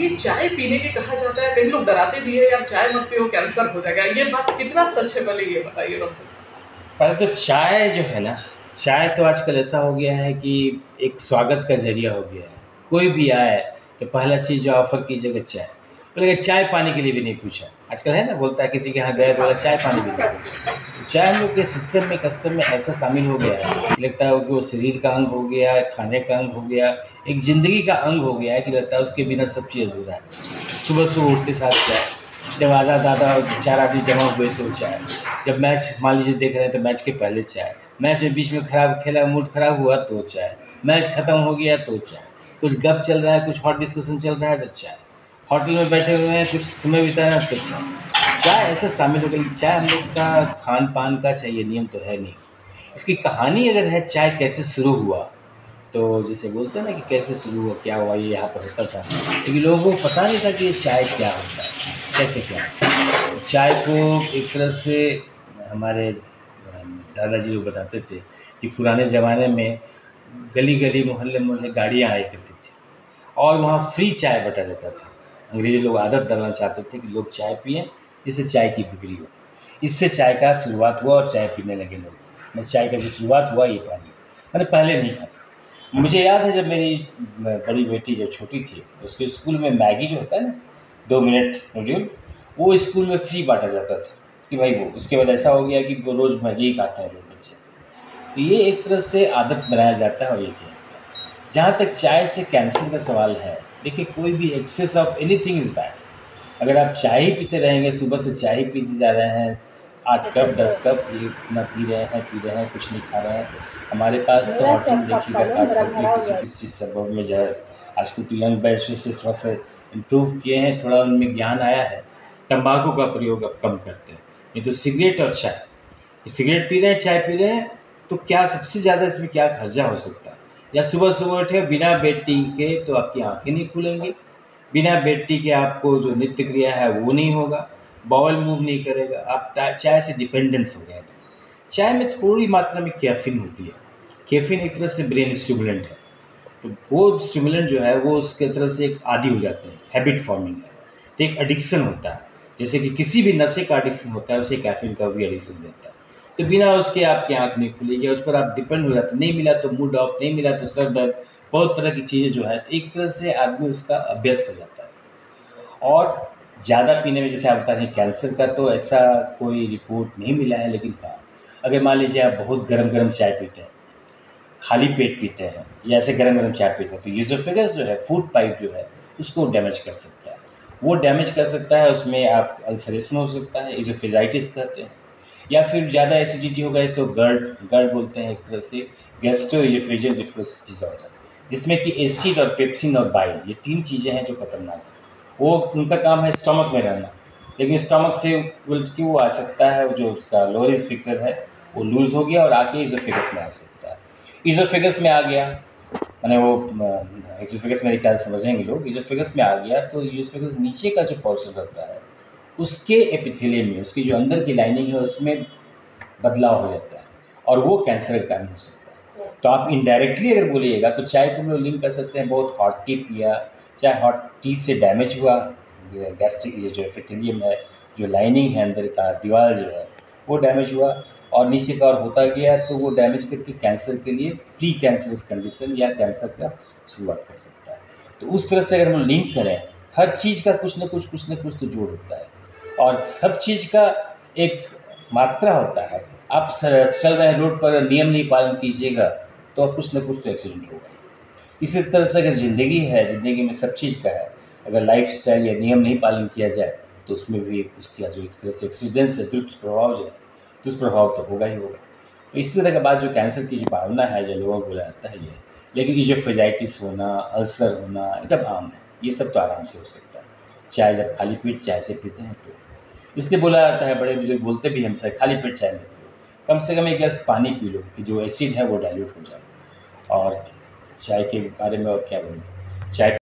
कि चाय पीने के कहा जाता है, कई लोग डराते भी है यार चाय मत पियो कैंसर हो जाएगा, ये बात कितना सच है पहले ये बताइए डॉक्टर साहब? पहले तो चाय जो है ना, चाय तो आजकल ऐसा हो गया है कि एक स्वागत का ज़रिया हो गया है। कोई भी आए तो पहला चीज़ जो ऑफ़र कीजिएगा चाय। बोलेगा चाय पाने के लिए भी नहीं पूछा। आजकल है ना, बोलता है किसी के यहाँ गए तो बोला चाय पानी भी नहीं पूछा। तो चाय हम लोग के सिस्टम में, कस्टम में ऐसा शामिल हो गया है कि लगता है कि वो शरीर का अंग हो गया, खाने का अंग हो गया, एक ज़िंदगी का अंग हो गया है कि लगता है उसके बिना सब चीज़ अधूरा है। सुबह-सुबह उठते साथ चाय, जब आधा-आधा 4 आदमी जमा हुए तो चाय, जब मैच मान लीजिए देख रहे हैं तो मैच के पहले चाय, मैच में बीच में खराब खेला, मूड खराब हुआ तो चाय, मैच खत्म हो गया तो चाय, कुछ गप चल रहा है, कुछ हॉट डिस्कशन चल रहा है तो चाय, होटल में बैठे हुए हैं, कुछ समय बिताना तो चाय। चाय ऐसे शामिल हो गई। चाय हम लोग का खान पान का चाहिए नियम तो है नहीं। इसकी कहानी अगर है चाय कैसे शुरू हुआ, तो जैसे बोलते हैं ना कि कैसे शुरू हुआ, क्या हुआ, ये यहाँ पर होता था, लेकिन लोगों को पता नहीं था कि ये चाय क्या होता है, कैसे क्या है। तो चाय को एक तरह से हमारे दादाजी लोग बताते थे कि पुराने ज़माने में गली-गली, मोहल्ले-मोहल्ले गाड़ियाँ आया करती थी और वहाँ फ्री चाय बँटा जाता था। अंग्रेज़ी लोग आदत डालना चाहते थे कि लोग चाय पिएँ, जिससे चाय की बिक्री हो। इससे चाय का शुरुआत हुआ और चाय पीने लगे लोग। मैं चाय का जो शुरुआत हुआ ये पानी, मैंने पहले नहीं खाते थे। मुझे याद है जब मेरी बड़ी बेटी जब छोटी थी, तो उसके स्कूल में मैगी जो होता है ना, 2 मिनट नूडल, वो स्कूल में फ्री बाँटा जाता था कि भाई वो उसके बाद ऐसा हो गया कि वो रोज़ मैगी ही खाते हैं लोग बच्चे। तो ये एक तरह से आदत बनाया जाता है और ये किया जाता है। जहाँ तक चाय से कैंसर का सवाल है, देखिए कोई भी excess of anything is bad. अगर आप चाय ही पीते रहेंगे, सुबह से चाय ही पीते जा रहे हैं, 8 कप 10 कप ये इतना पी रहे हैं, कुछ नहीं खा रहे हैं। हमारे पास तो होटल देखिएगा, खास करके किसी शहर में जो है, आजकल तो यंग बैच से थोड़ा-सा इम्प्रूव किए हैं, थोड़ा उनमें ज्ञान आया है, तम्बाकू का प्रयोग अब कम करते हैं। नहीं तो सिगरेट और चाय, सिगरेट पी रहे हैं, चाय पी रहे हैं, तो क्या सबसे ज़्यादा इसमें क्या खर्चा हो सकता है? या सुबह-सुबह उठे बिना बेड टी के तो आपकी आँखें नहीं खुलेंगी, बिना बेड टी के आपको जो नित्य क्रिया है वो नहीं होगा, बाउल मूव नहीं करेगा, आप टा चाय से डिपेंडेंस हो गए हैं। चाय में थोड़ी मात्रा में कैफ़ीन होती है। कैफ़ीन एक तरह से ब्रेन स्टिमुलेंट है, तो वो स्टिमुलेंट जो है वो उसके तरह से एक आदी हो जाते हैं, हैबिट फॉर्मिंग है। तो एक एडिक्शन होता है, जैसे कि किसी भी नशे का एडिक्शन होता है, उसे कैफ़ीन का भी एडिक्शन रहता है। तो बिना उसके आपकी आँख नहीं खुलेगी, उस पर आप डिपेंड हो जाते हैं, नहीं मिला तो मूड ऑफ, नहीं मिला तो सर दर्द, बहुत तरह की चीज़ें जो है, तो एक तरह से आदमी उसका अभ्यस्त हो जाता है। और ज़्यादा पीने में, जैसे आप बता रहे हैं कैंसर का, तो ऐसा कोई रिपोर्ट नहीं मिला है, लेकिन हाँ, अगर मान लीजिए आप बहुत गरम-गरम चाय पीते हैं, खाली पेट पीते हैं या ऐसे गरम-गरम चाय पीते हैं, तो ईज़ोफ़ेगस जो है, फूड पाइप जो है, उसको डैमेज कर सकता है। वो डैमेज कर सकता है, उसमें आप अल्सरेशन हो सकता है, ईज़ोफ़ेजाइटिस कहते हैं, या फिर ज़्यादा एसिडिटी हो गई तो GERD, GERD बोलते हैं एक तरह से, गैस्ट्रोएसोफेजियल रिफ्लक्स डिसऑर्डर, जिसमें कि एसिड और पेप्सिन और बाइल, ये 3 चीज़ें हैं जो खतरनाक हैं। वो उनका काम है स्टमक में रहना, लेकिन स्टमक से उलट के वो आ सकता है, जो उसका लोअर स्फिंक्टर है, वो लूज़ हो गया और आके ईज़ोफ़ेगस में आ सकता है। ईज़ोफ़ेगस में आ गया, माने वो ईज़ोफ़ेगस मेरे ख्याल से समझेंगे लोग, ईज़ोफ़ेगस में आ गया तो ईज़ोफ़ेगस नीचे का जो पोर्शन रहता है, उसके एपिथेलियम में, उसकी जो अंदर की लाइनिंग है उसमें बदलाव हो जाता है और वो कैंसर का कारण हो सकता है। तो आप इनडायरेक्टली अगर बोलिएगा तो चाय को हम लोग लिंक कर सकते हैं, बहुत हॉट टी पिया, चाहे हॉट टी से डैमेज हुआ गैस्ट्रिक, ये जो एपिथेलियम है, जो लाइनिंग है अंदर का दीवार जो है, वो डैमेज हुआ और नीचे का और होता गया, तो वो डैमेज करके कैंसर के लिए प्री कैंसरस कंडीशन या कैंसर का शुरुआत कर सकता है। तो उस तरह से अगर हम लिंक करें, हर चीज़ का कुछ न कुछ तो जोड़ होता है और सब चीज़ का एक मात्रा होता है। आप चल रहे हैं रोड पर, नियम नहीं पालन कीजिएगा तो कुछ न कुछ तो एक्सीडेंट होगा। इसी तरह से अगर ज़िंदगी है, ज़िंदगी में सब चीज़ का है, अगर लाइफ़स्टाइल या नियम नहीं पालन किया जाए तो उसमें भी उसका जो एक तरह से एक्सीडेंट्स है, दुष्प्रभाव जो है, दुष्प्रभाव तो होगा ही होगा। तो इसी तरह के बाद जो कैंसर की जो भावना है, जो लोगों को बोला जाता है ये, लेकिन ये जो फेजाइटिस होना, अल्सर होना, ये सब आम है, ये सब तो आराम से हो सकता है। चाय जब खाली पेट चाय से पीते हैं तो इसलिए बोला जाता है, बड़े बुजुर्ग बोलते भी हैं हमसे, खाली पेट चाय मत पियो, कम से कम 1 गिलास पानी पी लो कि जो एसिड है वो डाइल्यूट हो जाए। और चाय के बारे में और क्या बोलूँ, चाय